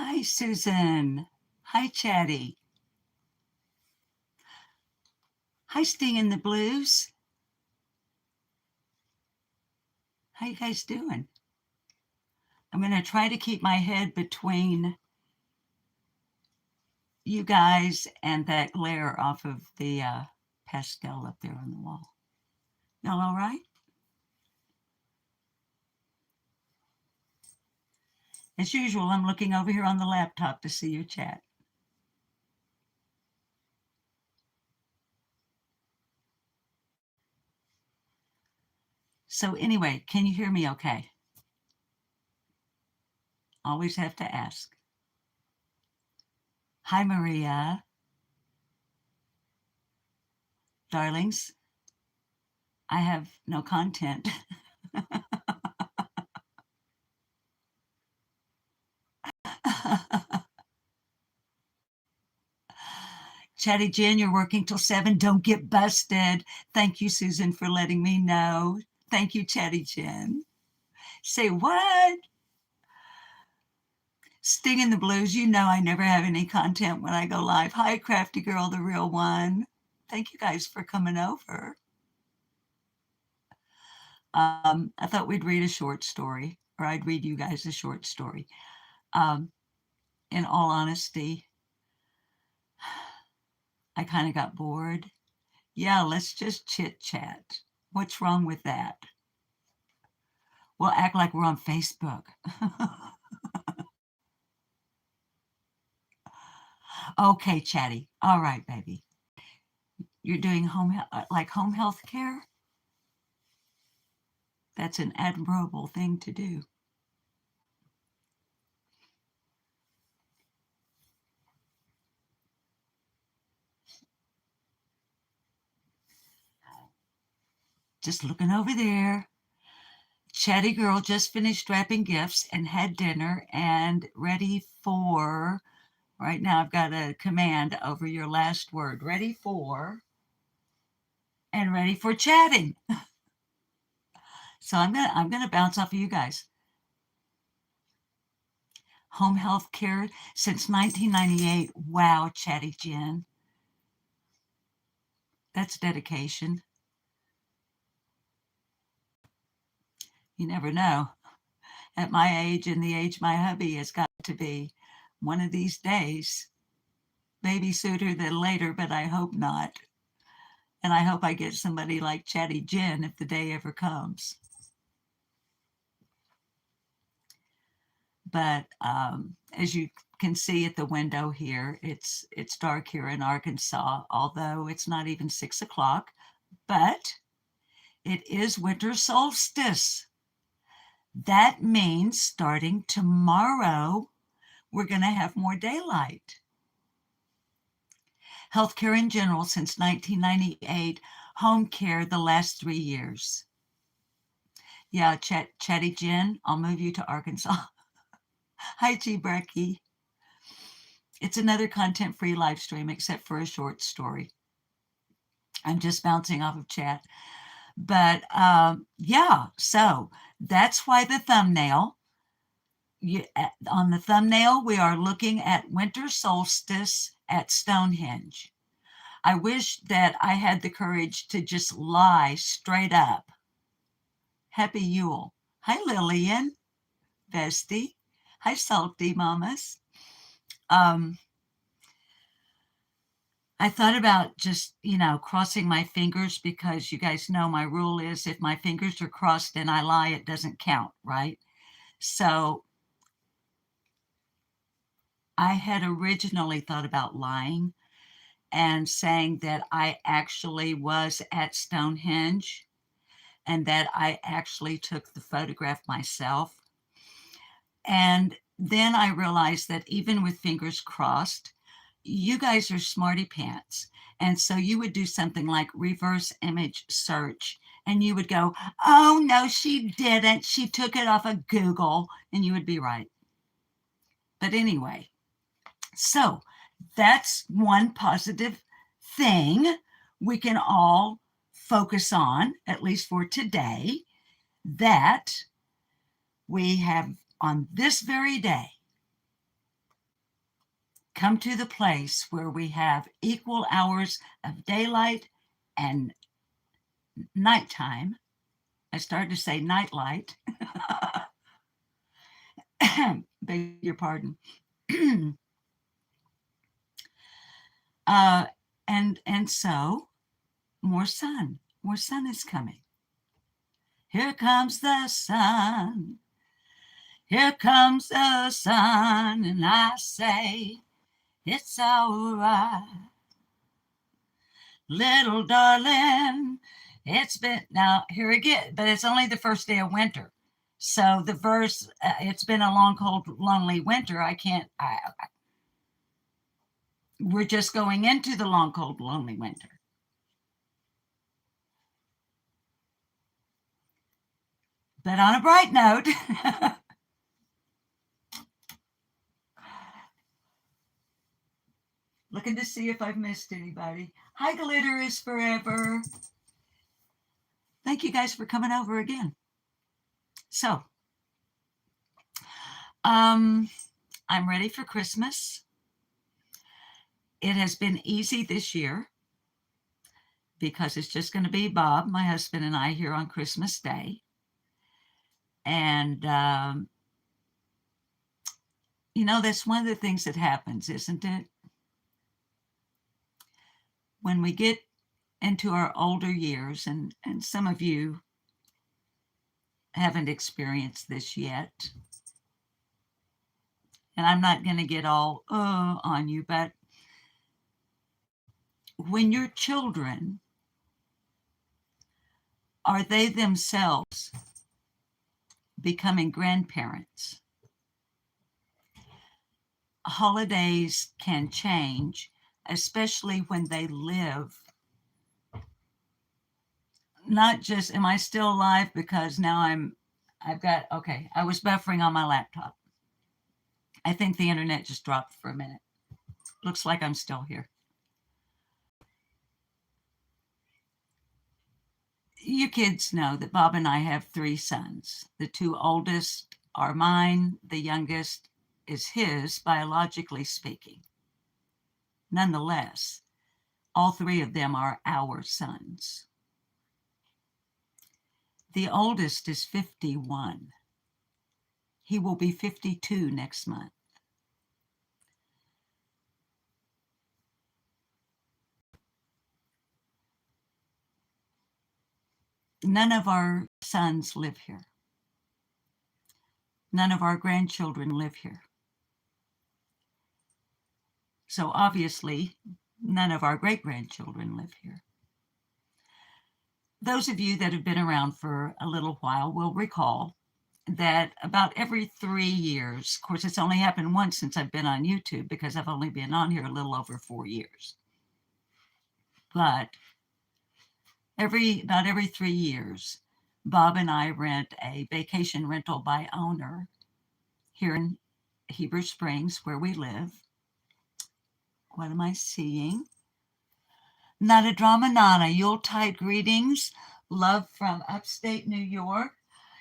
Hi, Susan. Hi, Chatty. Hi, Sting in the Blues. How you guys doing? I'm going to try to keep my head between you guys and that glare off of the pastel up there on the wall. Y'all all right? As usual, I'm looking over here on the laptop to see your chat. So anyway, can you hear me okay? Always have to ask. Hi, Maria. Darlings, I have no content. Chatty Jen, you're working till 7. Don't get busted. Thank you, Susan, for letting me know. Thank you, Chatty Jen. Say what? Sting in the Blues, you know I never have any content when I go live. Hi, Crafty Girl, the real one. Thank you guys for coming over. I thought we'd read a short story, or I'd read you guys a short story. In all honesty, I kind of got bored. Yeah, let's just chit chat. What's wrong with that? We'll act like we're on Facebook. Okay, Chatty. All right, baby. You're doing home health care? That's an admirable thing to do. Just looking over there. Chatty girl just finished wrapping gifts and had dinner and ready for, right now I've got a command over your last word. Ready for, and ready for chatting. So I'm gonna bounce off of you guys. Home health care since 1998. Wow, Chatty Jen. That's dedication. You never know. At my age and the age my hubby has got to be, one of these days, maybe sooner than later, but I hope not. And I hope I get somebody like Chatty Jen if the day ever comes. But as you can see at the window here, it's dark here in Arkansas, although it's not even 6 o'clock, but it is winter solstice. That means starting tomorrow, we're going to have more daylight. Healthcare in general since 1998, home care the last 3 years. Yeah, Chatty Jen, I'll move you to Arkansas. Hi, G. Brecky. It's another content-free live stream except for a short story. I'm just bouncing off of chat. But yeah, so that's why the thumbnail. On the thumbnail, we are looking at winter solstice at Stonehenge. I wish that I had the courage to just lie straight up. Happy Yule. Hi, Lillian. Bestie. Hi, Salty Mamas. I thought about just, crossing my fingers because you guys know my rule is if my fingers are crossed and I lie, it doesn't count, right? So I had originally thought about lying and saying that I actually was at Stonehenge and that I actually took the photograph myself. And then I realized that even with fingers crossed, you guys are smarty pants. And so you would do something like reverse image search and you would go, oh, no, she didn't. She took it off of Google. And you would be right. But anyway, so that's one positive thing we can all focus on, at least for today, that we have on this very day, come to the place where we have equal hours of daylight and nighttime. I started to say nightlight. Beg your pardon. uh, and so more sun is coming. Here comes the sun. Here comes the sun, and I say it's all right. Little darling, it's been, now here again, but it's only the first day of winter. So the verse, it's been a long, cold, lonely winter. We're just going into the long, cold, lonely winter. But on a bright note, looking to see if I've missed anybody. Hi, Glitter is Forever. Thank you guys for coming over again. So, I'm ready for Christmas. It has been easy this year because it's just going to be Bob, my husband, and I here on Christmas Day. And, that's one of the things that happens, isn't it? When we get into our older years, and some of you haven't experienced this yet, and I'm not going to get all on you, but when your children are they themselves becoming grandparents, holidays can change, especially when they live. Not just, am I still alive? Because now I was buffering on my laptop. I think the internet just dropped for a minute. Looks like I'm still here. You kids know that Bob and I have 3 sons. The 2 oldest are mine. The youngest is his, biologically speaking. Nonetheless, all 3 of them are our sons. The oldest is 51. He will be 52 next month. None of our sons live here. None of our grandchildren live here. So obviously, none of our great-grandchildren live here. Those of you that have been around for a little while will recall that about every 3 years, of course, it's only happened once since I've been on YouTube because I've only been on here a little over 4 years. But about every 3 years, Bob and I rent a vacation rental by owner here in Heber Springs, where we live. What am I seeing? Nada Drama Nana, Yuletide greetings. Love from upstate New York.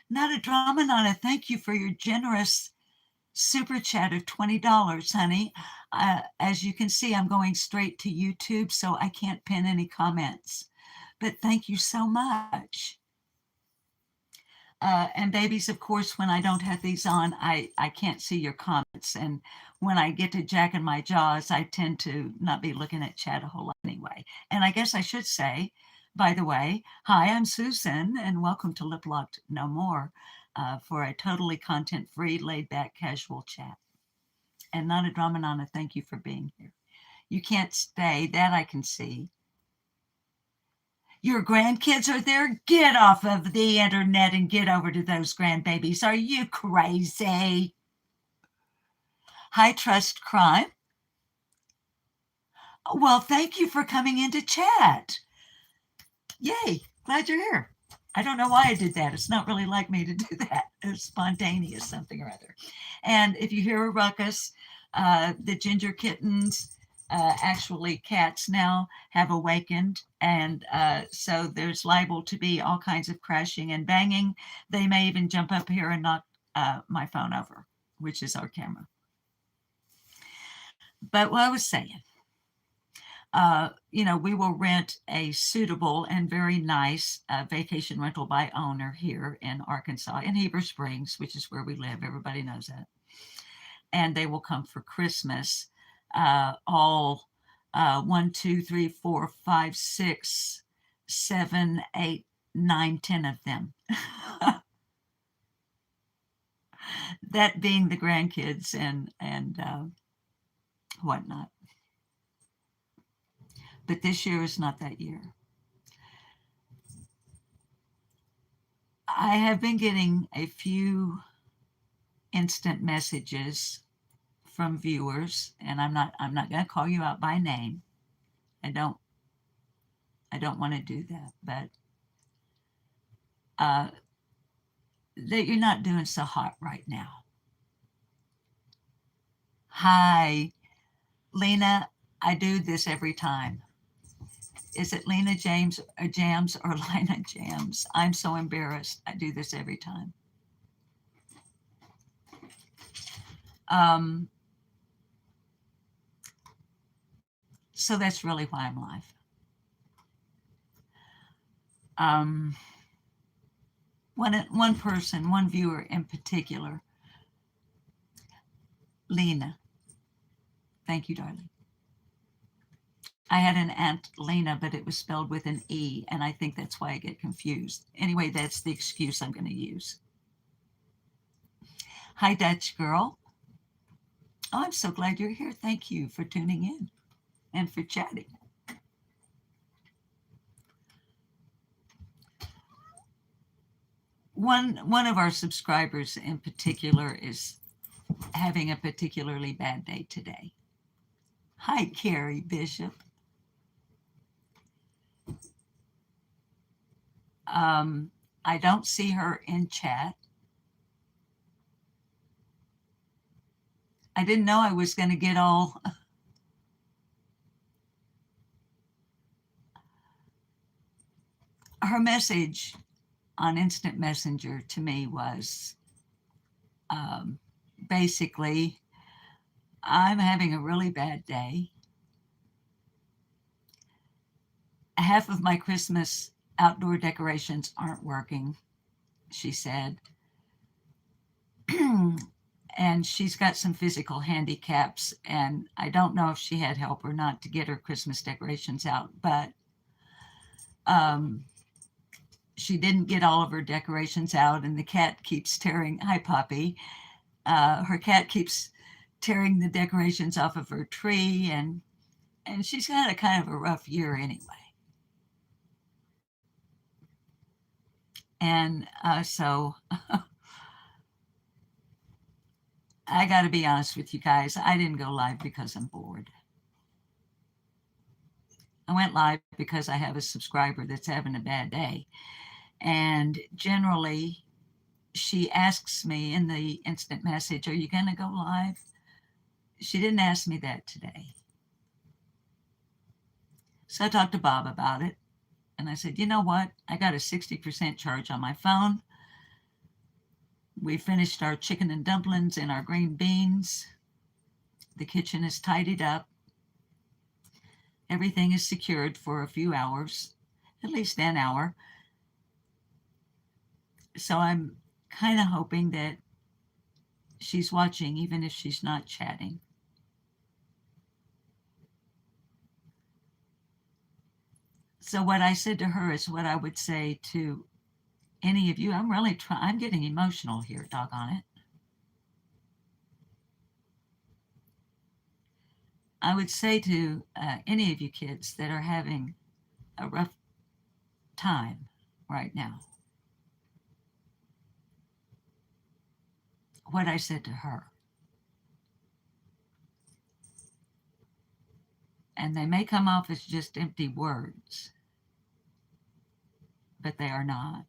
Nada Drama Nana, thank you for your generous super chat of $20, honey. As you can see, I'm going straight to YouTube, so I can't pin any comments. But thank you so much. And babies, of course, when I don't have these on, I can't see your comments. And when I get to jacking my jaws, I tend to not be looking at chat a whole lot anyway. And I guess I should say, by the way, hi, I'm Susan, and welcome to Lip Locked No More for a totally content-free, laid-back, casual chat. And Nana Drama Nana, thank you for being here. You can't stay, that I can see. Your grandkids are there? Get off of the internet and get over to those grandbabies. Are you crazy? High Trust Crime. Well, thank you for coming into chat. Yay, glad you're here. I don't know why I did that. It's not really like me to do that. It's spontaneous something or other. And if you hear a ruckus, the ginger kittens, actually cats now, have awakened, and so there's liable to be all kinds of crashing and banging. They may even jump up here and knock my phone over, which is our camera. But what I was saying, we will rent a suitable and very nice vacation rental by owner here in Arkansas, in Heber Springs, which is where we live. Everybody knows that. And they will come for Christmas. All 1, 2, 3, 4, 5, 6, 7, 8, 9, 10 of them. That being the grandkids and whatnot. But this year is not that year. I have been getting a few instant messages from viewers, and I'm not going to call you out by name. I don't want to do that, but that you're not doing so hot right now. Hi, Lena. I do this every time. Is it Lena James or Jams or Lena Jams? I'm so embarrassed. I do this every time. So that's really why I'm live. One person, one viewer in particular, Lena. Thank you, darling. I had an Aunt Lena, but it was spelled with an E, and I think that's why I get confused. Anyway, that's the excuse I'm going to use. Hi, Dutch girl. Oh, I'm so glad you're here. Thank you for tuning in and for chatting. One of our subscribers in particular is having a particularly bad day today. Hi, Carrie Bishop. I don't see her in chat. I didn't know I was going to get all. Her message on Instant Messenger to me was basically, I'm having a really bad day. Half of my Christmas outdoor decorations aren't working, she said. And she's got some physical handicaps, and I don't know if she had help or not to get her Christmas decorations out, but she didn't get all of her decorations out, and the cat keeps tearing, hi Poppy, her cat keeps tearing the decorations off of her tree, and she's had a kind of a rough year anyway. And so I got to be honest with you guys. I didn't go live because I'm bored. I went live because I have a subscriber that's having a bad day. And generally, she asks me in the instant message, are you going to go live? She didn't ask me that today. So I talked to Bob about it. And I said, you know what? I got a 60% charge on my phone. We finished our chicken and dumplings and our green beans. The kitchen is tidied up. Everything is secured for a few hours, at least an hour. So I'm kind of hoping that she's watching, even if she's not chatting. So what I said to her is what I would say to any of you. I'm getting emotional here, doggone it. I would say to any of you kids that are having a rough time right now, what I said to her. And they may come off as just empty words, but they are not.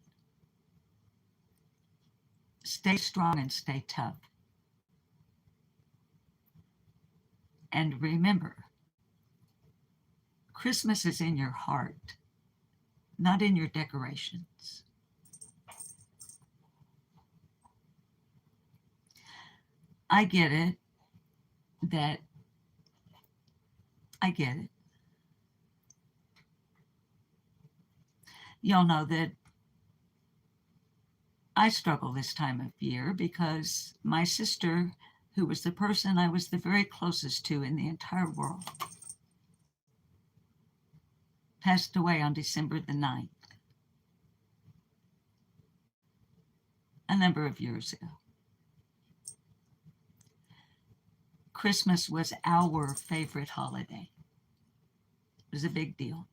Stay strong and stay tough. And remember, Christmas is in your heart, not in your decorations. I get it that I get it. Y'all know that I struggle this time of year because my sister, who was the person I was the very closest to in the entire world, passed away on December the 9th, a number of years ago. Christmas was our favorite holiday. It was a big deal.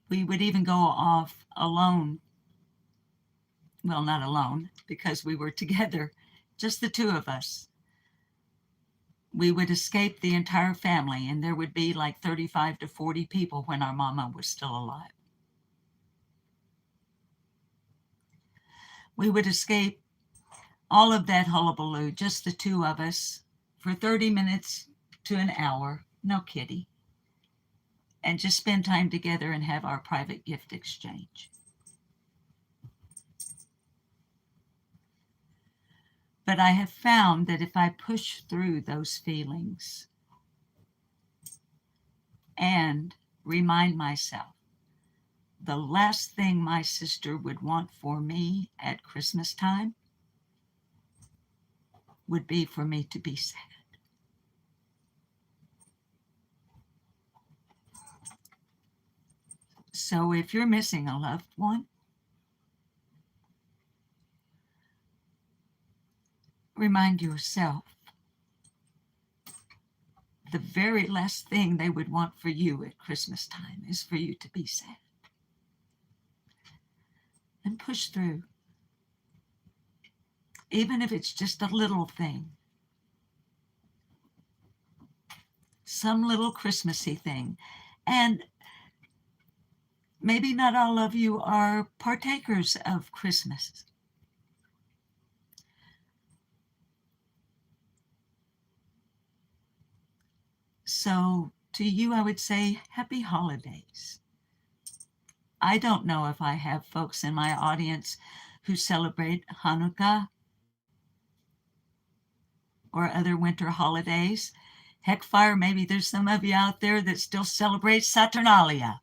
We would even go off alone. Well, not alone, because we were together, just the two of us. We would escape the entire family, and there would be like 35 to 40 people when our mama was still alive. We would escape all of that hullabaloo, just the two of us, for 30 minutes to an hour, no kitty, and just spend time together and have our private gift exchange. But I have found that if I push through those feelings and remind myself the last thing my sister would want for me at Christmas time would be for me to be sad. So if you're missing a loved one, remind yourself the very last thing they would want for you at Christmas time is for you to be sad. And push through, even if it's just a little thing, some little Christmassy thing. And maybe not all of you are partakers of Christmas. So to you, I would say happy holidays. I don't know if I have folks in my audience who celebrate Hanukkah or other winter holidays. Heck fire, maybe there's some of you out there that still celebrate Saturnalia,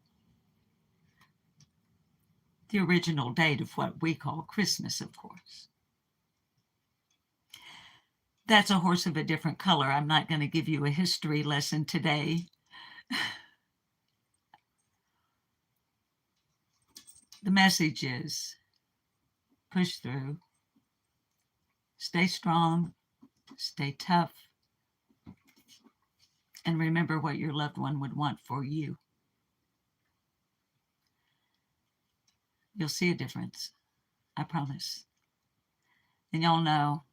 the original date of what we call Christmas, of course. That's a horse of a different color. I'm not going to give you a history lesson today. The message is push through, stay strong, stay tough, and remember what your loved one would want for you. You'll see a difference, I promise. And y'all know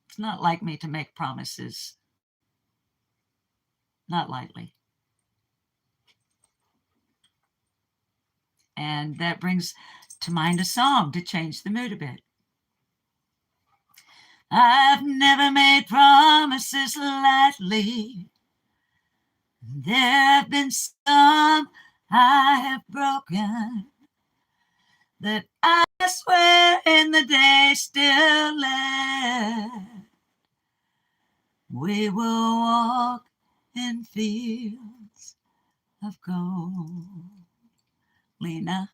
it's not like me to make promises, not lightly. And that brings to mind a song to change the mood a bit. I've never made promises lightly. There have been some I have broken that I swear in the day still left. We will walk in fields of gold. Lena,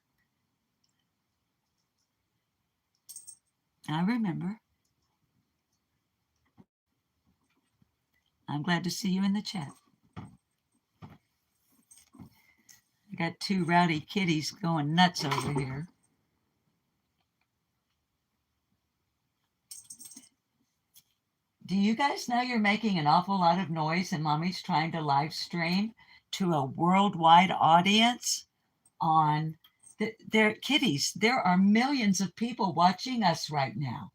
I remember. I'm glad to see you in the chat. I got two rowdy kitties going nuts over here. Do you guys know you're making an awful lot of noise and Mommy's trying to live stream to a worldwide audience on their kitties? There are millions of people watching us right now.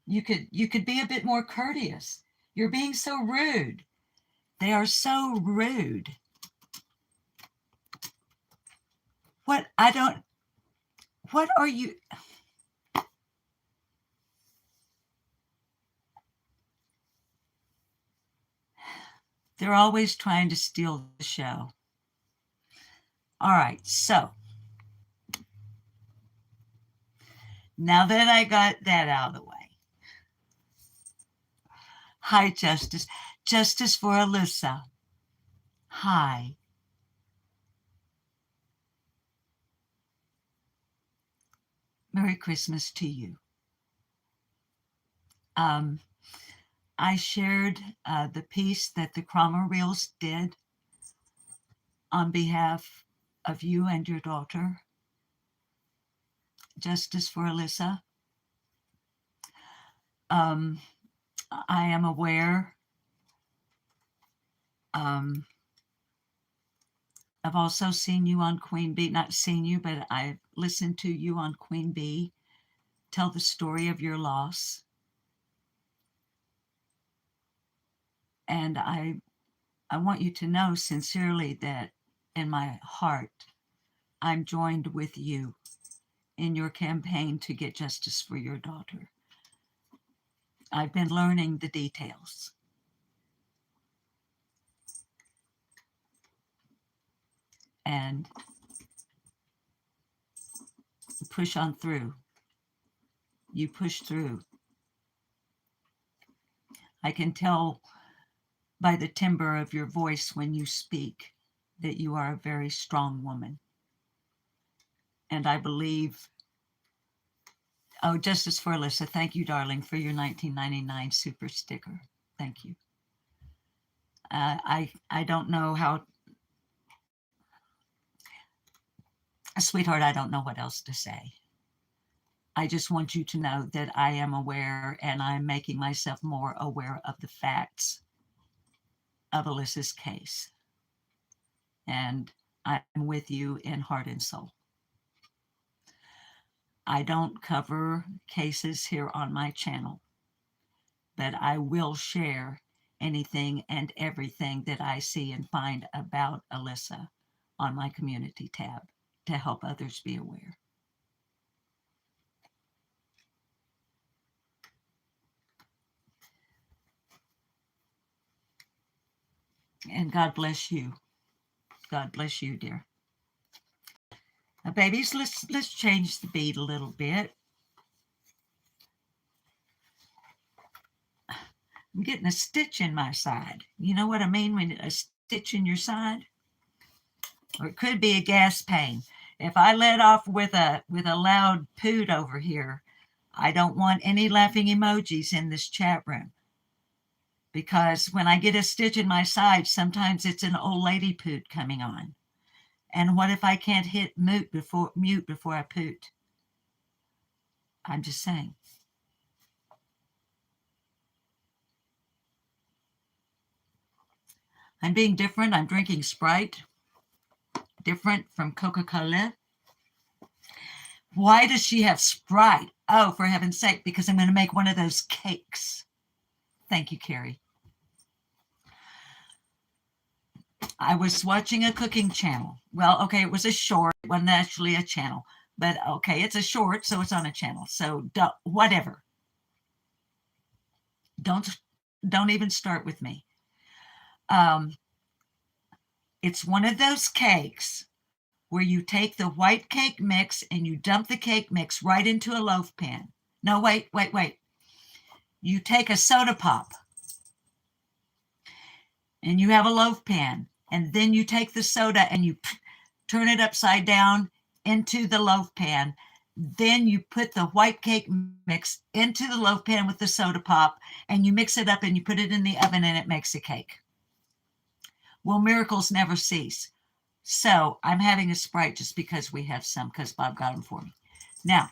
You could be a bit more courteous. You're being so rude. They are so rude. What are you? They're always trying to steal the show. All right, so now that I got that out of the way, Hi, Justice. Justice for Alyssa. Hi. Merry Christmas to you. I shared the piece that the Cromer Reels did on behalf of you and your daughter. Justice for Alyssa. I am aware I've also seen you on Queen Bee, not seen you, but I've listened to you on Queen Bee tell the story of your loss. And I want you to know sincerely that in my heart, I'm joined with you in your campaign to get justice for your daughter. I've been learning the details. And push on through. You push through. I can tell by the timbre of your voice when you speak that you are a very strong woman. And I believe, oh, Justice for Alyssa, thank you, darling, for your 1999 super sticker. Thank you. I don't know how, sweetheart, I don't know what else to say. I just want you to know that I am aware and I'm making myself more aware of the facts of Alyssa's case. And I'm with you in heart and soul. I don't cover cases here on my channel, but I will share anything and everything that I see and find about Alyssa on my community tab to help others be aware. And God bless you. God bless you, dear. Now, babies, let's change the beat a little bit. I'm getting a stitch in my side. You know what I mean when a stitch in your side? Or it could be a gas pain. If I let off with a loud poot over here, I don't want any laughing emojis in this chat room. Because when I get a stitch in my side, sometimes it's an old lady poot coming on. And what if I can't hit mute before I poot? I'm just saying. I'm being different. I'm drinking Sprite, different from Coca-Cola. Why does she have Sprite? Oh, for heaven's sake, because I'm going to make one of those cakes. Thank you, Carrie. I was watching a cooking channel. Well, okay, it was a short. It wasn't actually a channel. But okay, it's a short, so it's on a channel. So whatever. Don't even start with me. It's one of those cakes where you take the white cake mix and you dump the cake mix right into a loaf pan. No, wait. You take a soda pop and you have a loaf pan, and then you take the soda and you turn it upside down into the loaf pan. Then you put the white cake mix into the loaf pan with the soda pop, and you mix it up and you put it in the oven, and it makes a cake. Well, miracles never cease. So I'm having a Sprite just because we have some, because Bob got them for me. Now,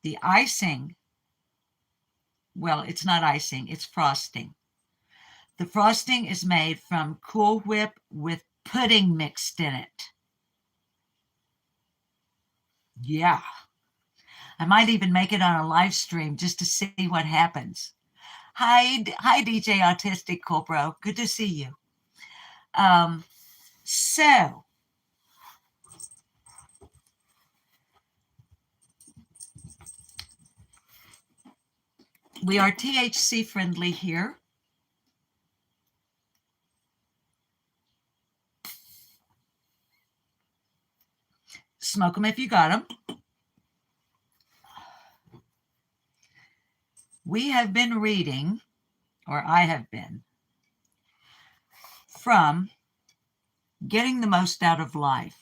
the icing, well, it's not icing, it's frosting. The frosting is made from Cool Whip with pudding mixed in it. Yeah. I might even make it on a live stream just to see what happens. Hi, DJ Autistic Cool Bro. Good to see you. So, we are THC friendly here. Smoke them if you got them. We have been reading, or I have been, from Getting the Most Out of Life.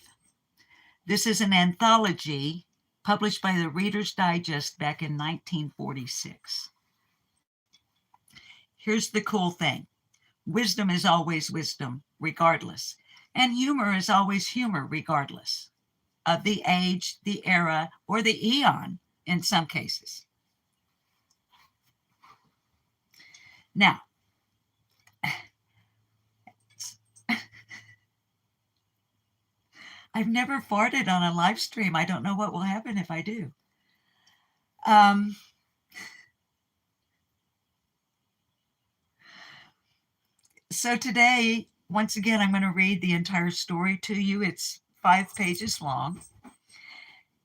This is an anthology published by the Reader's Digest back in 1946. Here's the cool thing. Wisdom is always wisdom, regardless. And humor is always humor, regardless of the age, the era, or the eon in some cases. Now, I've never farted on a live stream. I don't know what will happen if I do. So today, once again, I'm going to read the entire story to you. It's 5 pages long.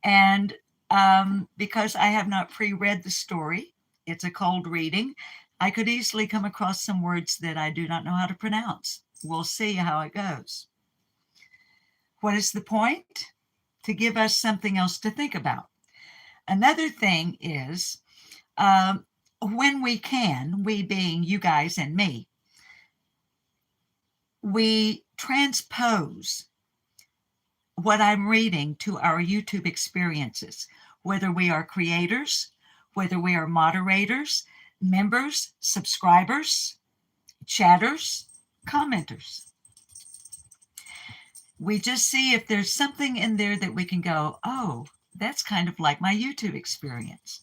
And because I have not pre-read the story, it's a cold reading. I could easily come across some words that I do not know how to pronounce. We'll see how it goes. What is the point? To give us something else to think about. Another thing is, when we can, we being you guys and me, we transpose what I'm reading to our YouTube experiences, whether we are creators, whether we are moderators, members, subscribers, chatters, commenters. We just see if there's something in there that we can go, oh, that's kind of like my YouTube experience.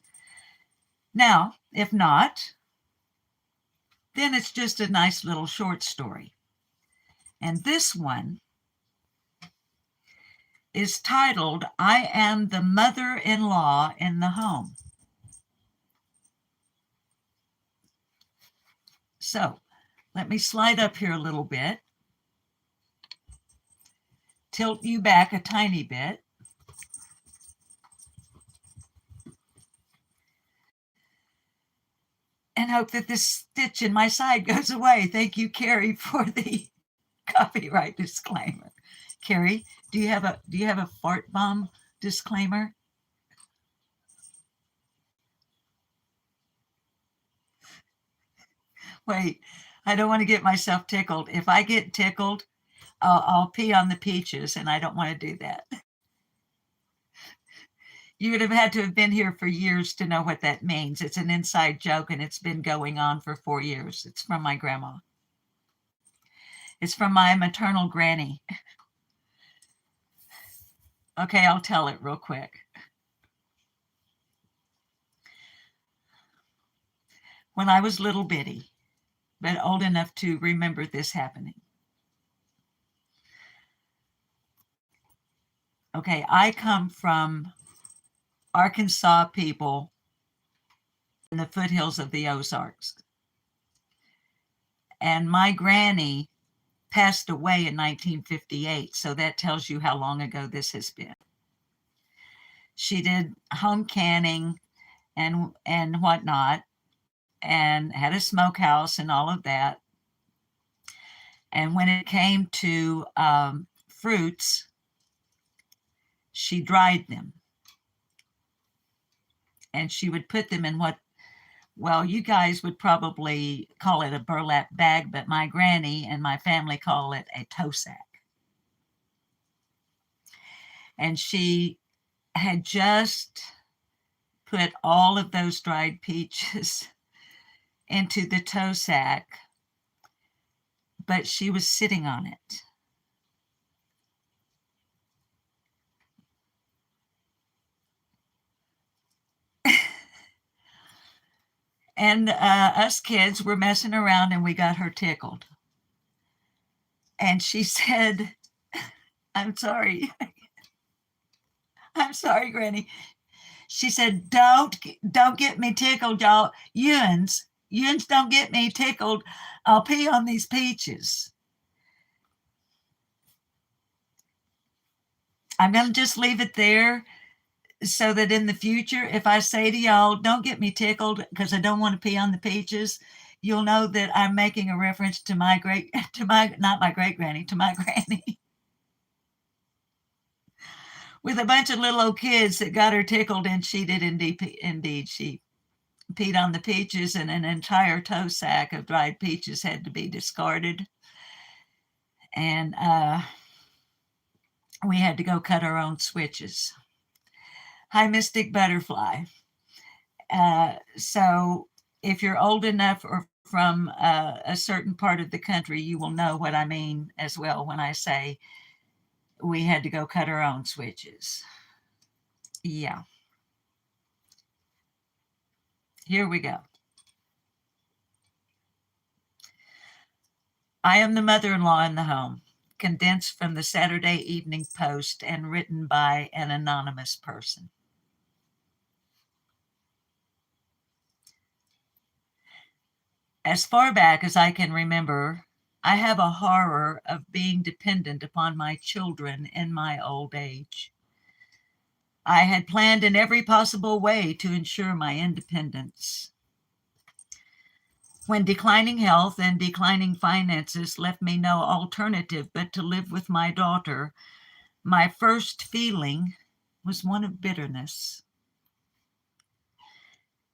Now, if not, then it's just a nice little short story. And this one is titled, I Am the Mother-in-Law in the Home. So let me slide up here a little bit, tilt you back a tiny bit. And hope that this stitch in my side goes away. Thank you, Carrie, for the copyright disclaimer. Carrie, do you have a fart bomb disclaimer? Wait, I don't want to get myself tickled. If I get tickled, I'll pee on the peaches, and I don't want to do that. You would have had to have been here for years to know what that means. It's an inside joke, and it's been going on for 4 years. It's from my grandma. It's from my maternal granny. Okay, I'll tell it real quick. When I was little bitty, but old enough to remember this happening. Okay, I come from Arkansas people in the foothills of the Ozarks. And my granny passed away in 1958, so that tells you how long ago this has been. She did home canning and whatnot, and had a smokehouse and all of that. And when it came to fruits, she dried them. And she would put them in what, well, you guys would probably call it a burlap bag, but my granny and my family call it a tow sack. And she had just put all of those dried peaches into the tow sack, but she was sitting on it. And us kids were messing around, and we got her tickled. And she said, I'm sorry. I'm sorry, Granny. She said, don't get me tickled, y'all. Yuns don't get me tickled. I'll pee on these peaches. I'm going to just leave it there, so that in the future, if I say to y'all, don't get me tickled because I don't want to pee on the peaches, you'll know that I'm making a reference to my granny, to my granny. With a bunch of little old kids that got her tickled, and she did indeed. She peed on the peaches, and an entire tow sack of dried peaches had to be discarded. And we had to go cut our own switches. Hi, Mystic Butterfly. So if you're old enough or from a certain part of the country, you will know what I mean as well when I say we had to go cut our own switches. Yeah. Here we go. I am the mother-in-law in the home, condensed from the Saturday Evening Post and written by an anonymous person. As far back as I can remember, I have a horror of being dependent upon my children in my old age. I had planned in every possible way to ensure my independence. When declining health and declining finances left me no alternative but to live with my daughter, my first feeling was one of bitterness.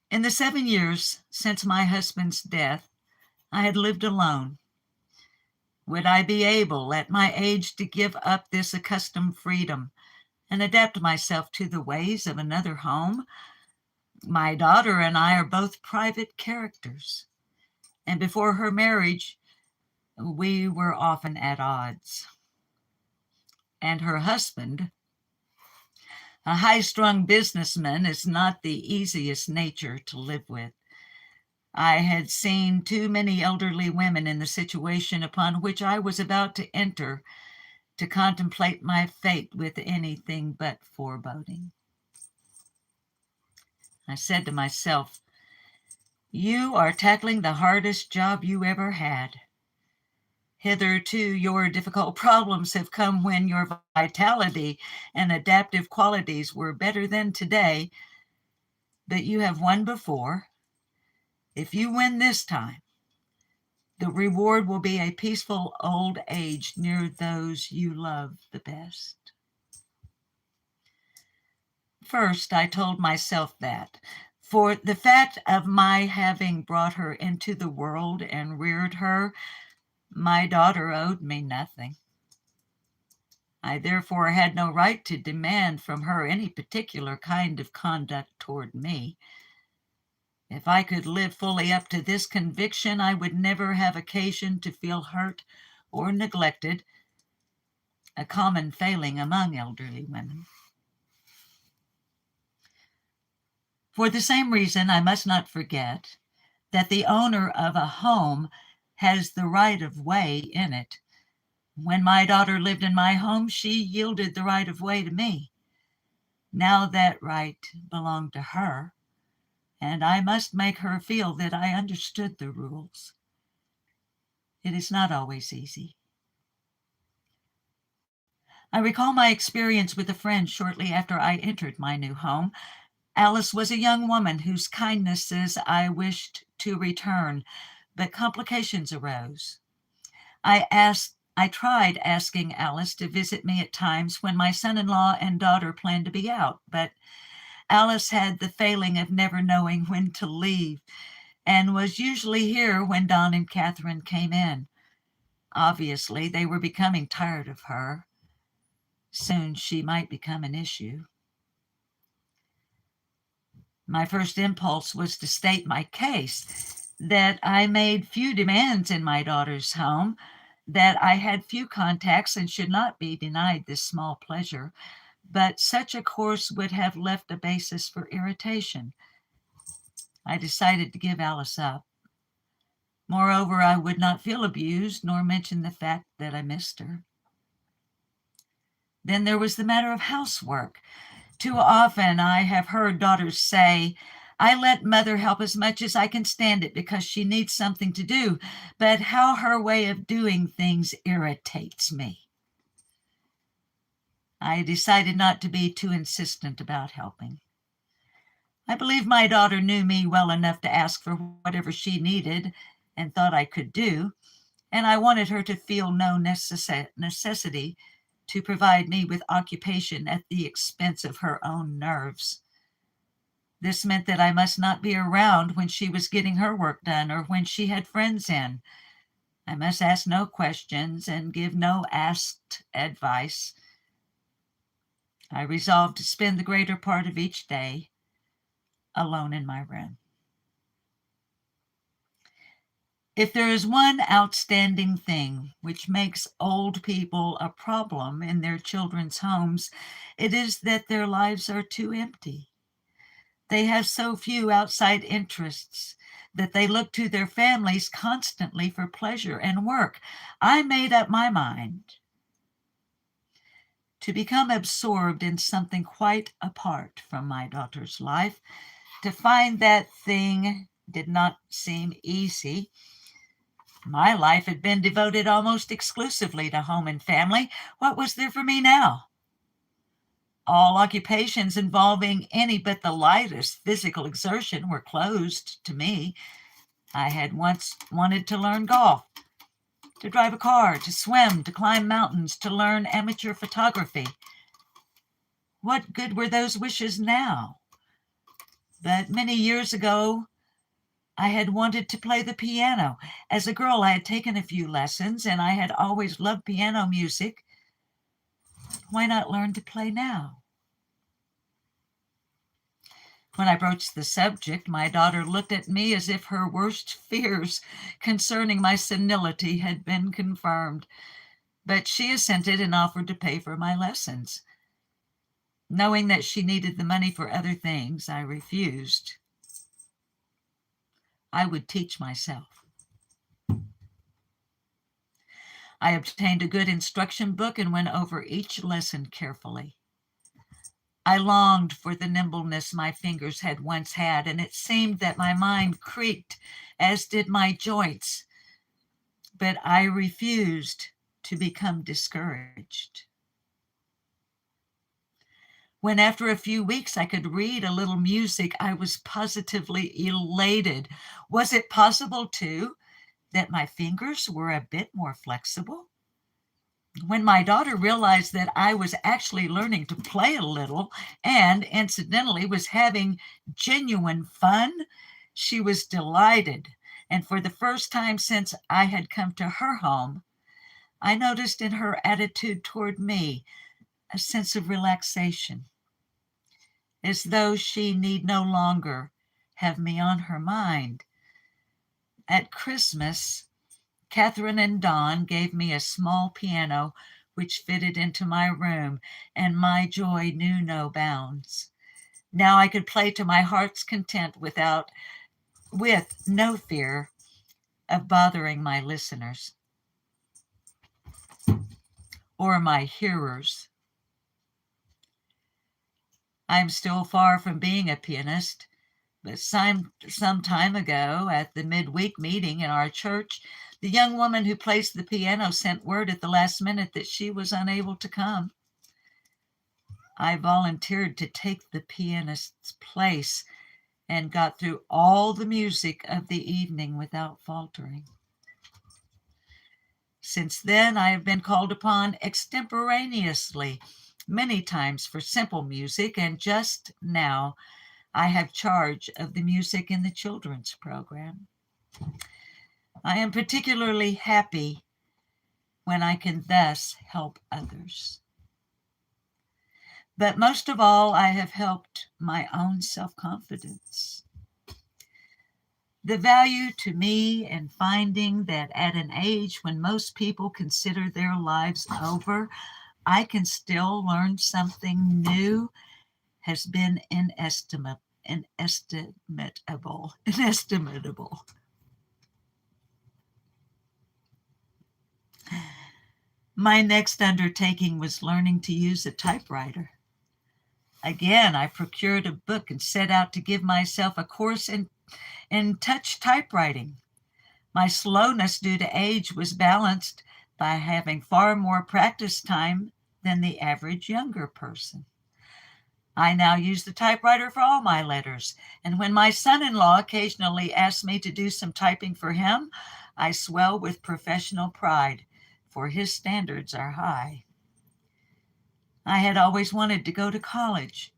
In the 7 years since my husband's death, I had lived alone. Would I be able, at my age, to give up this accustomed freedom and adapt myself to the ways of another home? My daughter and I are both private characters, and before her marriage, we were often at odds. And her husband, a high-strung businessman, is not the easiest nature to live with. I had seen too many elderly women in the situation upon which I was about to enter to contemplate my fate with anything but foreboding. I said to myself, "You are tackling the hardest job you ever had. Hitherto, your difficult problems have come when your vitality and adaptive qualities were better than today, but you have won before. If you win this time, the reward will be a peaceful old age near those you love the best." First, I told myself that, for the fact of my having brought her into the world and reared her, my daughter owed me nothing. I therefore had no right to demand from her any particular kind of conduct toward me. If I could live fully up to this conviction, I would never have occasion to feel hurt or neglected, a common failing among elderly women. For the same reason, I must not forget that the owner of a home has the right of way in it. When my daughter lived in my home, she yielded the right of way to me. Now that right belonged to her, and I must make her feel that I understood the rules. It is not always easy. I recall my experience with a friend shortly after I entered my new home. Alice was a young woman whose kindnesses I wished to return, but complications arose. I tried asking Alice to visit me at times when my son-in-law and daughter planned to be out, but Alice had the failing of never knowing when to leave and was usually here when Don and Catherine came in. Obviously, they were becoming tired of her. Soon she might become an issue. My first impulse was to state my case, that I made few demands in my daughter's home, that I had few contacts and should not be denied this small pleasure, but such a course would have left a basis for irritation. I decided to give Alice up. Moreover, I would not feel abused nor mention the fact that I missed her. Then there was the matter of housework. Too often I have heard daughters say, "I let mother help as much as I can stand it because she needs something to do, but how her way of doing things irritates me." I decided not to be too insistent about helping. I believe my daughter knew me well enough to ask for whatever she needed and thought I could do, and I wanted her to feel no necessity to provide me with occupation at the expense of her own nerves. This meant that I must not be around when she was getting her work done or when she had friends in. I must ask no questions and give no asked advice. I resolved to spend the greater part of each day alone in my room. If there is one outstanding thing which makes old people a problem in their children's homes, it is that their lives are too empty. They have so few outside interests that they look to their families constantly for pleasure and work. I made up my mind to become absorbed in something quite apart from my daughter's life. To find that thing did not seem easy. My life had been devoted almost exclusively to home and family. What was there for me now? All occupations involving any but the lightest physical exertion were closed to me. I had once wanted to learn golf, to drive a car, to swim, to climb mountains, to learn amateur photography. What good were those wishes now? But many years ago, I had wanted to play the piano. As a girl, I had taken a few lessons, and I had always loved piano music. Why not learn to play now? When I broached the subject, my daughter looked at me as if her worst fears concerning my senility had been confirmed. But she assented and offered to pay for my lessons. Knowing that she needed the money for other things, I refused. I would teach myself. I obtained a good instruction book and went over each lesson carefully. I longed for the nimbleness my fingers had once had, and it seemed that my mind creaked, as did my joints. But I refused to become discouraged. When after a few weeks I could read a little music, I was positively elated. Was it possible, too, that my fingers were a bit more flexible? When my daughter realized that I was actually learning to play a little and incidentally was having genuine fun, she was delighted. And for the first time since I had come to her home, I noticed in her attitude toward me a sense of relaxation, as though she need no longer have me on her mind. At Christmas, Catherine and Don gave me a small piano which fitted into my room, and my joy knew no bounds. Now I could play to my heart's content with no fear of bothering my listeners or my hearers. I am still far from being a pianist, but some time ago at the midweek meeting in our church, the young woman who plays the piano sent word at the last minute that she was unable to come. I volunteered to take the pianist's place and got through all the music of the evening without faltering. Since then, I have been called upon extemporaneously many times for simple music, and just now I have charge of the music in the children's program. I am particularly happy when I can thus help others. But most of all, I have helped my own self-confidence. The value to me in finding that at an age when most people consider their lives over, I can still learn something new has been inestimable. My next undertaking was learning to use a typewriter. Again, I procured a book and set out to give myself a course in touch typewriting. My slowness due to age was balanced by having far more practice time than the average younger person. I now use the typewriter for all my letters, and when my son-in-law occasionally asks me to do some typing for him, I swell with professional pride, for his standards are high. I had always wanted to go to college,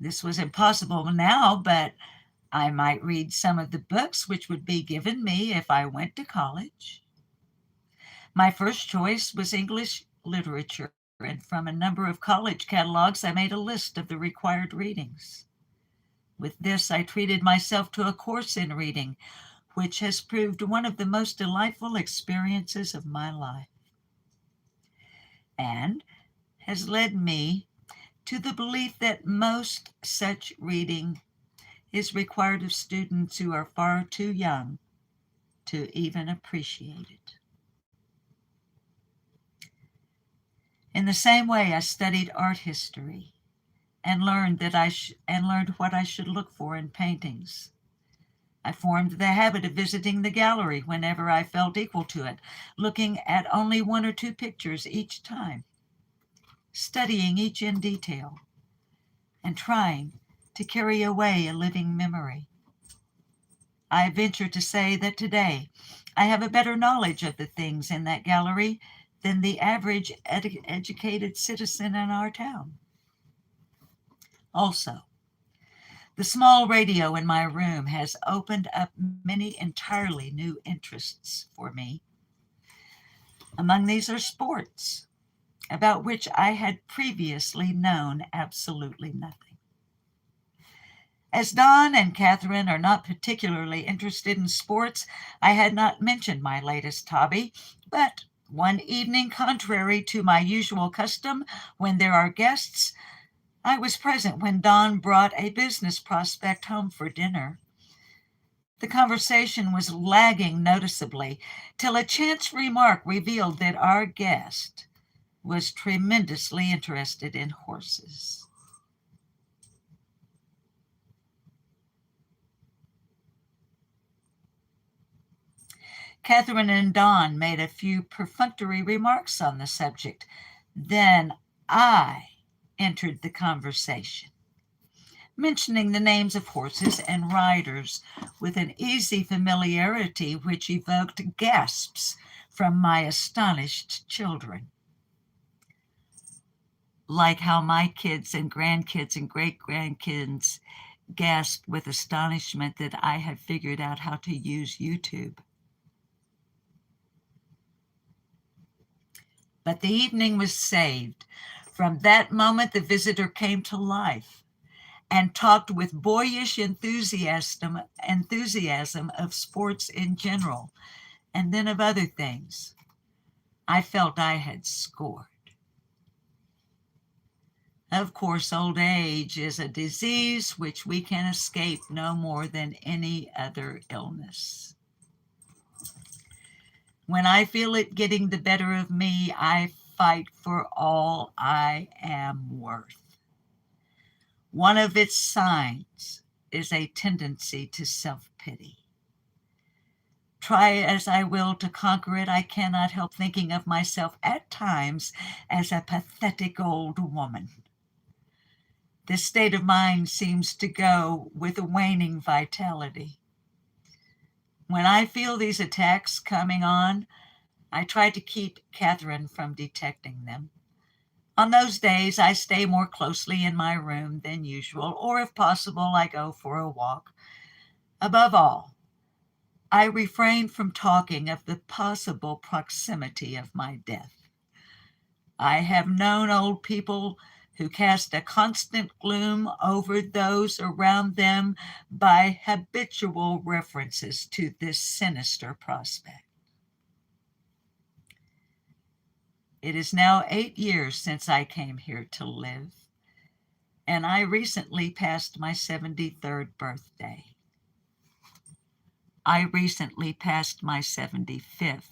This was impossible now, but I might read some of the books which would be given me if I went to college. My first choice was English literature, and from a number of college catalogs, I made a list of the required readings. With this, I treated myself to a course in reading, which has proved one of the most delightful experiences of my life, and has led me to the belief that most such reading is required of students who are far too young to even appreciate it. In the same way, I studied art history and learned what I should look for in paintings. I formed the habit of visiting the gallery whenever I felt equal to it, looking at only one or two pictures each time, studying each in detail, and trying to carry away a living memory. I venture to say that today I have a better knowledge of the things in that gallery than the average educated citizen in our town. Also, the small radio in my room has opened up many entirely new interests for me. Among these are sports, about which I had previously known absolutely nothing. As Don and Catherine are not particularly interested in sports, I had not mentioned my latest hobby, but one evening, contrary to my usual custom, when there are guests, I was present when Don brought a business prospect home for dinner. The conversation was lagging noticeably till a chance remark revealed that our guest was tremendously interested in horses. Catherine and Don made a few perfunctory remarks on the subject. Then I entered the conversation, mentioning the names of horses and riders with an easy familiarity which evoked gasps from my astonished children. Like how my kids and grandkids and great grandkids gasped with astonishment that I had figured out how to use YouTube. But the evening was saved. From that moment, the visitor came to life and talked with boyish enthusiasm of sports in general, and then of other things. I felt I had scored. Of course, old age is a disease which we can escape no more than any other illness. When I feel it getting the better of me, I fight for all I am worth. One of its signs is a tendency to self-pity. Try as I will to conquer it, I cannot help thinking of myself at times as a pathetic old woman. This state of mind seems to go with a waning vitality. When I feel these attacks coming on, I try to keep Catherine from detecting them. On those days, I stay more closely in my room than usual, or if possible, I go for a walk. Above all, I refrain from talking of the possible proximity of my death. I have known old people who cast a constant gloom over those around them by habitual references to this sinister prospect. It is now 8 years since I came here to live, and I recently passed my 73rd birthday. I recently passed my 75th.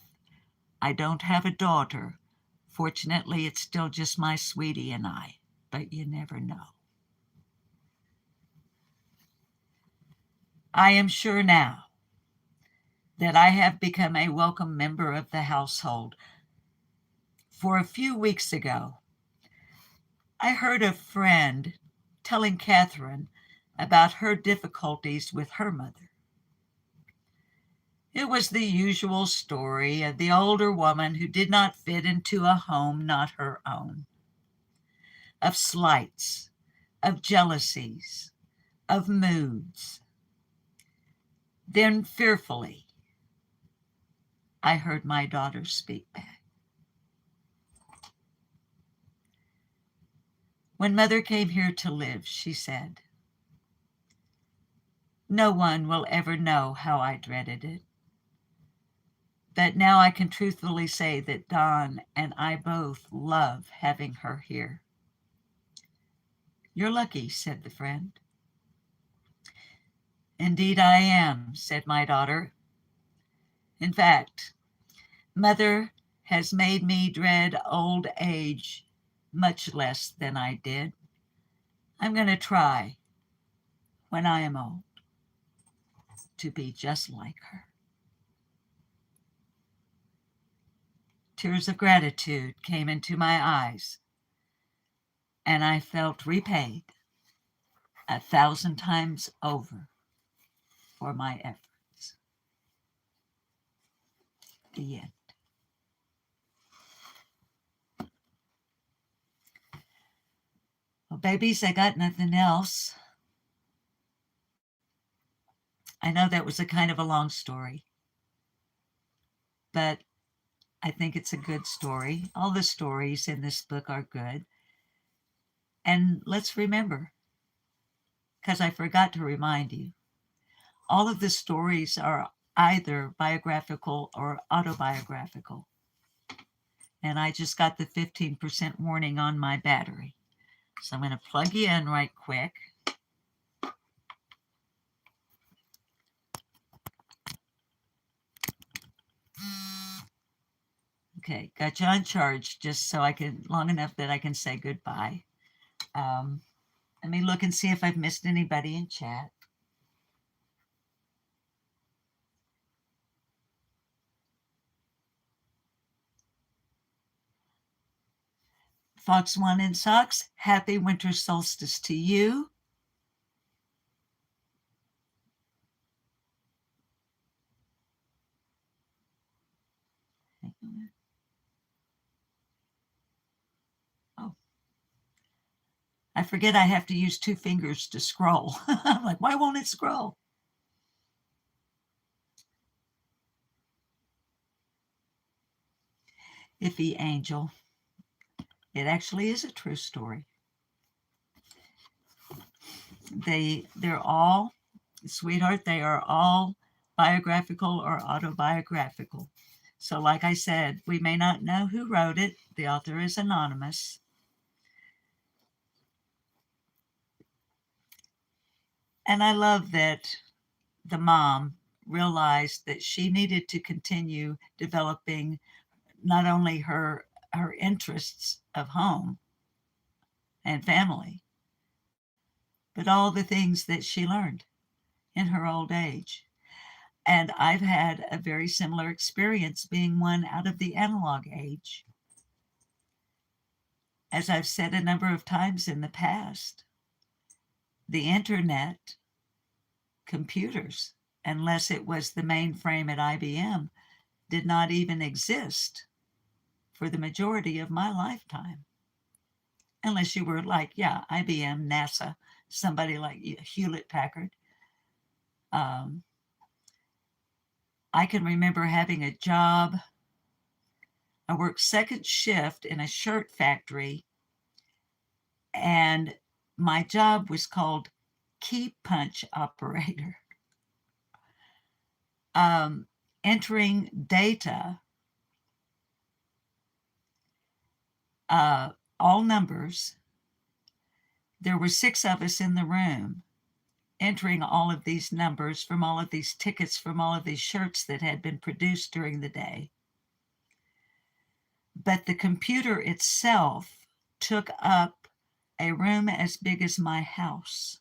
I don't have a daughter. Fortunately, it's still just my sweetie and I, but you never know. I am sure now that I have become a welcome member of the household. For a few weeks ago, I heard a friend telling Catherine about her difficulties with her mother. It was the usual story of the older woman who did not fit into a home not her own, of slights, of jealousies, of moods. Then fearfully, I heard my daughter speak back. When Mother came here to live, she said, no one will ever know how I dreaded it. But now I can truthfully say that Don and I both love having her here. You're lucky, said the friend. Indeed I am, said my daughter. In fact, Mother has made me dread old age much less than I did. I'm going to try, when I am old, to be just like her. Tears of gratitude came into my eyes, and I felt repaid 1,000 times over for my efforts. The end. Well, babies, I got nothing else. I know that was a kind of a long story, but I think it's a good story. All the stories in this book are good. And let's remember, because I forgot to remind you, all of the stories are either biographical or autobiographical. And I just got the 15% warning on my battery. So I'm going to plug you in right quick. Okay, got you on charge just so I can, long enough that I can say goodbye. Let me look and see if I've missed anybody in chat. Fox One in Socks, happy winter solstice to you. Oh, I forget I have to use 2 fingers to scroll. I'm like, why won't it scroll? Iffy Angel. It actually is a true story. They're all, sweetheart, they are all biographical or autobiographical. So like I said, we may not know who wrote it. The author is anonymous. And I love that the mom realized that she needed to continue developing not only her interests of home and family, but all the things that she learned in her old age. And I've had a very similar experience being one out of the analog age. As I've said a number of times in the past, the internet, computers, unless it was the mainframe at IBM, did not even exist for the majority of my lifetime. Unless you were like, yeah, IBM, NASA, somebody like Hewlett Packard. I can remember having a job. I worked second shift in a shirt factory, and my job was called key punch operator. Entering data, all numbers. There were 6 of us in the room entering all of these numbers from all of these tickets from all of these shirts that had been produced during the day. But the computer itself took up a room as big as my house.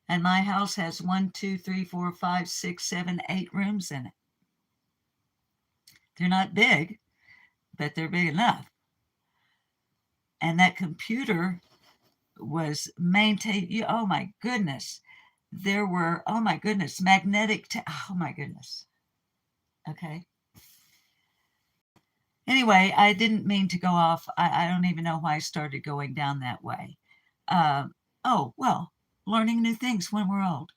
And my house has 1, 2, 3, 4, 5, 6, 7, 8 rooms in it. They're not big, but they're big enough. And that computer was maintained. Oh my goodness. There were, oh my goodness, magnetic, oh my goodness. Okay. Anyway, I didn't mean to go off. I don't even know why I started going down that way. Uh, oh, well, learning new things when we're old.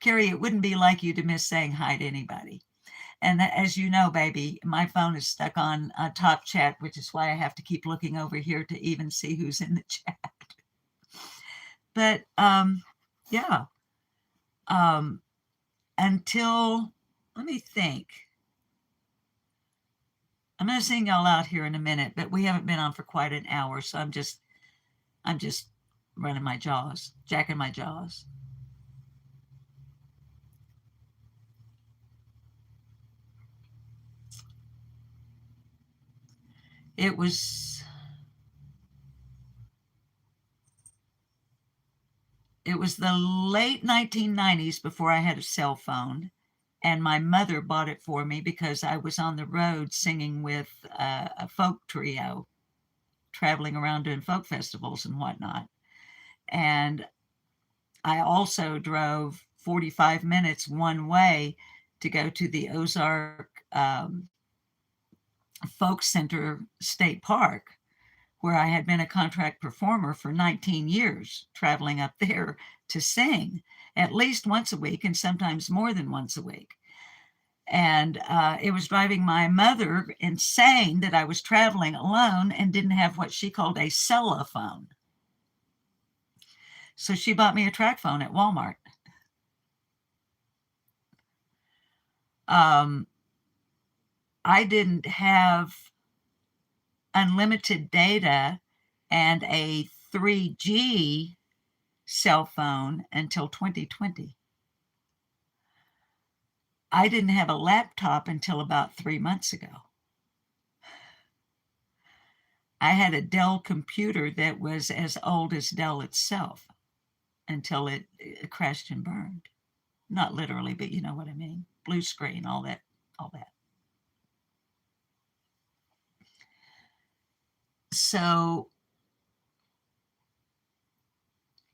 Carrie, it wouldn't be like you to miss saying hi to anybody. And as you know, baby, my phone is stuck on top chat, which is why I have to keep looking over here to even see who's in the chat. But yeah, um, until, let me think. I'm going to sing y'all out here in a minute, but we haven't been on for quite an hour, so I'm just running my jaws, jacking my jaws. It was the late 1990s before I had a cell phone, and my mother bought it for me because I was on the road singing with a folk trio, traveling around doing folk festivals and whatnot. And I also drove 45 minutes one way to go to the Ozark Folk Center State Park, where I had been a contract performer for 19 years, traveling up there to sing at least once a week and sometimes more than once a week. And it was driving my mother insane that I was traveling alone and didn't have what she called a cellophone. So she bought me a track phone at Walmart. I didn't have unlimited data and a 3G cell phone until 2020. I didn't have a laptop until about 3 months ago. I had a Dell computer that was as old as Dell itself until it crashed and burned. Not literally, but you know what I mean. Blue screen, all that, all that. So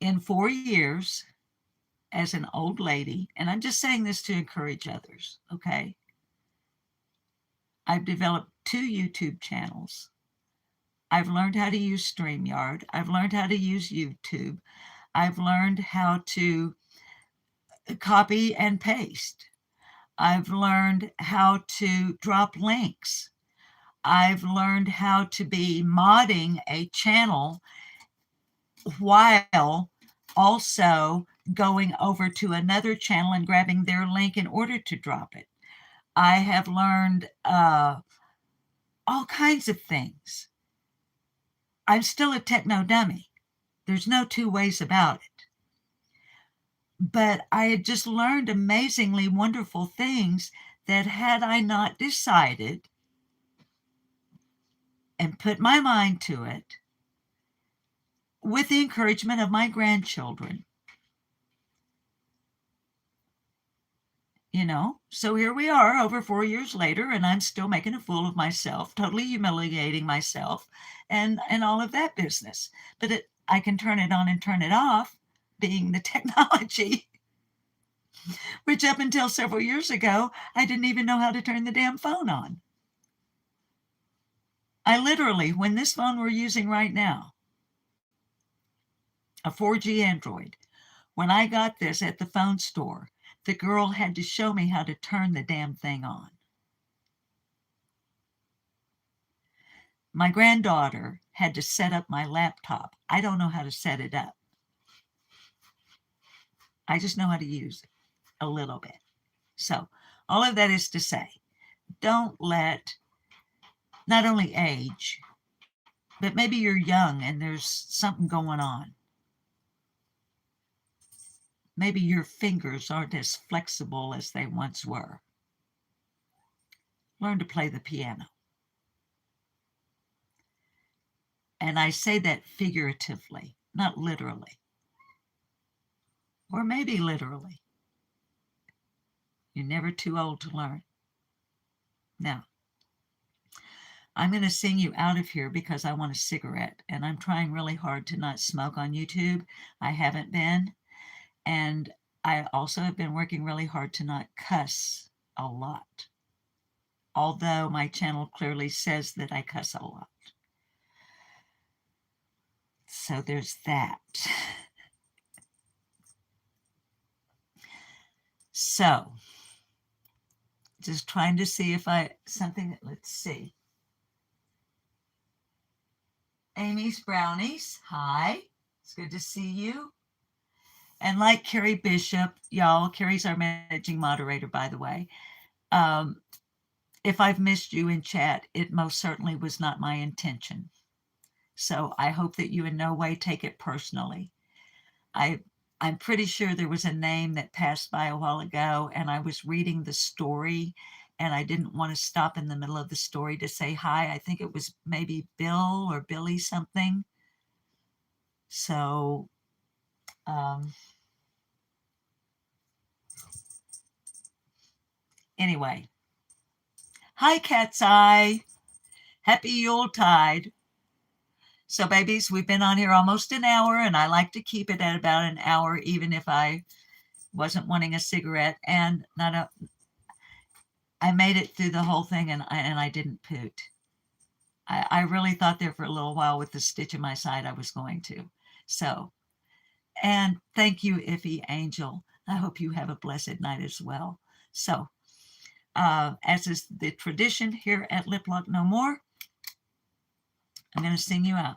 in 4 years, as an old lady, and I'm just saying this to encourage others, okay? I've developed 2 YouTube channels. I've learned how to use StreamYard. I've learned how to use YouTube. I've learned how to copy and paste. I've learned how to drop links. I've learned how to be modding a channel while also going over to another channel and grabbing their link in order to drop it. I have learned all kinds of things. I'm still a techno dummy. There's no two ways about it. But I had just learned amazingly wonderful things that had I not decided and put my mind to it, with the encouragement of my grandchildren, so here we are over 4 years later, and I'm still making a fool of myself, totally humiliating myself, and all of that business. But I can turn it on and turn it off, being the technology, which up until several years ago, I didn't even know how to turn the damn phone on. I literally, when this phone we're using right now, a 4G Android, when I got this at the phone store, the girl had to show me how to turn the damn thing on. My granddaughter had to set up my laptop. I don't know how to set it up. I just know how to use it a little bit. So all of that is to say, don't let not only age, but maybe you're young and there's something going on. Maybe your fingers aren't as flexible as they once were. Learn to play the piano. And I say that figuratively, not literally. Or maybe literally. You're never too old to learn. Now, I'm going to sing you out of here because I want a cigarette, and I'm trying really hard to not smoke on YouTube. I haven't been. And I also have been working really hard to not cuss a lot, although my channel clearly says that I cuss a lot. So there's that. So just trying to see if let's see. Amy's Brownies, hi. It's good to see you. And like Carrie Bishop, y'all, Carrie's our managing moderator, by the way. If I've missed you in chat, it most certainly was not my intention. So I hope that you in no way take it personally. I'm pretty sure there was a name that passed by a while ago, and I was reading the story, and I didn't want to stop in the middle of the story to say hi. I think it was maybe Bill or Billy something. So, anyway. Hi, Cat's Eye. Happy Yuletide. So, babies, we've been on here almost an hour, and I like to keep it at about an hour, even if I wasn't wanting a cigarette. And I made it through the whole thing, and I didn't poot. I really thought there for a little while with the stitch in my side I was going to. So, and thank you, Iffy Angel. I hope you have a blessed night as well. So, as is the tradition here at Lip Lock No More, I'm going to sing you out.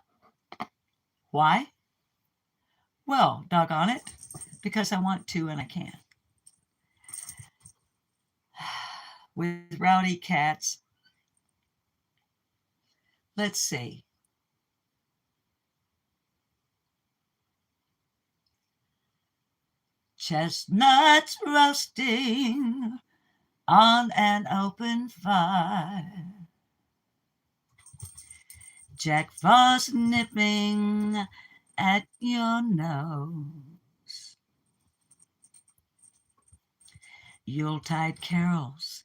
Why? Well, doggone it, because I want to and I can. With rowdy cats. Let's see. Chestnuts roasting on an open fire. Jack Frost nipping at your nose. Yuletide carols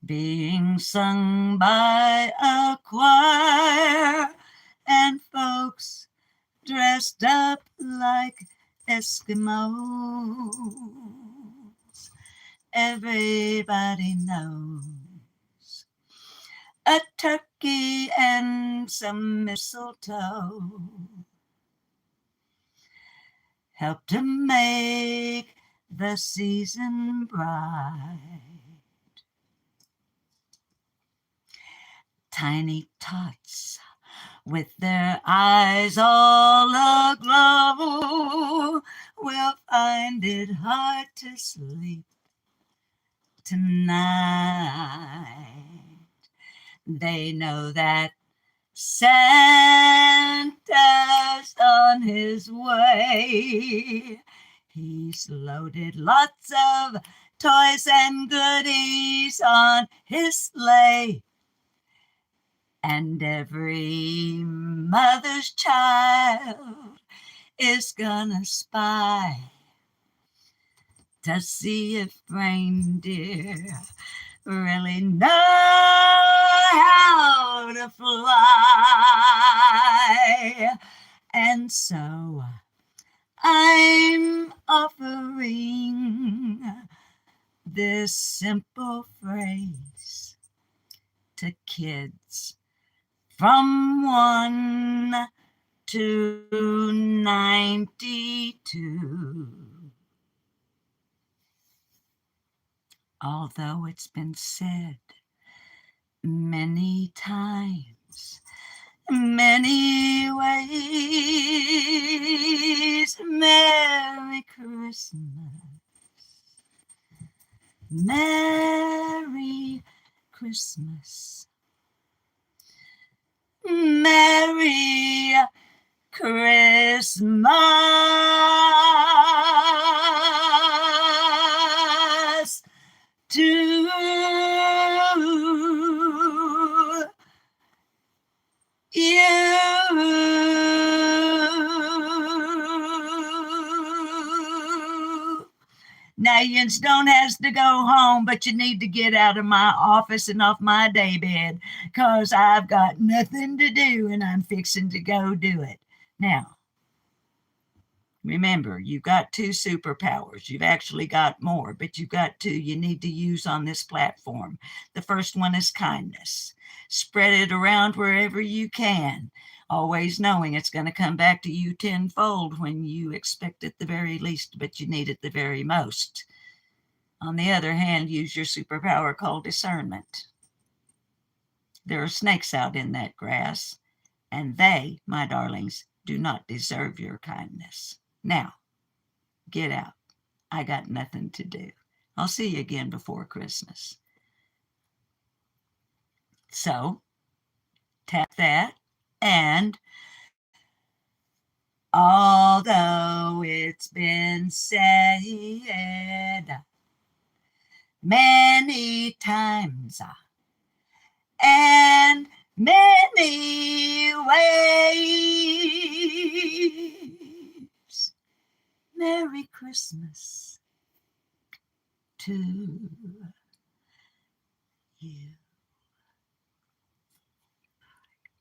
being sung by a choir, and folks dressed up like Eskimos. Everybody knows a turkey and some mistletoe help to make the season bright. Tiny tots with their eyes all aglow will find it hard to sleep tonight. They know that Santa's on his way. He's loaded lots of toys and goodies on his sleigh. And every mother's child is gonna spy to see if reindeer really know how to fly. And so I'm offering this simple phrase to kids from 1 to 92. Although it's been said many times, many ways, Merry Christmas, Merry Christmas, Merry Christmas to you. Now, you don't have to go home, but you need to get out of my office and off my daybed, because I've got nothing to do and I'm fixing to go do it. Now, remember, you've got 2 superpowers. You've actually got more, but you've got 2 you need to use on this platform. The first one is kindness. Spread it around wherever you can. always knowing it's going to come back to you tenfold when you expect it the very least, but you need it the very most. On the other hand, use your superpower called discernment. There are snakes out in that grass, and they, my darlings, do not deserve your kindness. Now, get out. I got nothing to do. I'll see you again before Christmas. So, tap that, and although it's been said many times and many ways, Merry Christmas to you.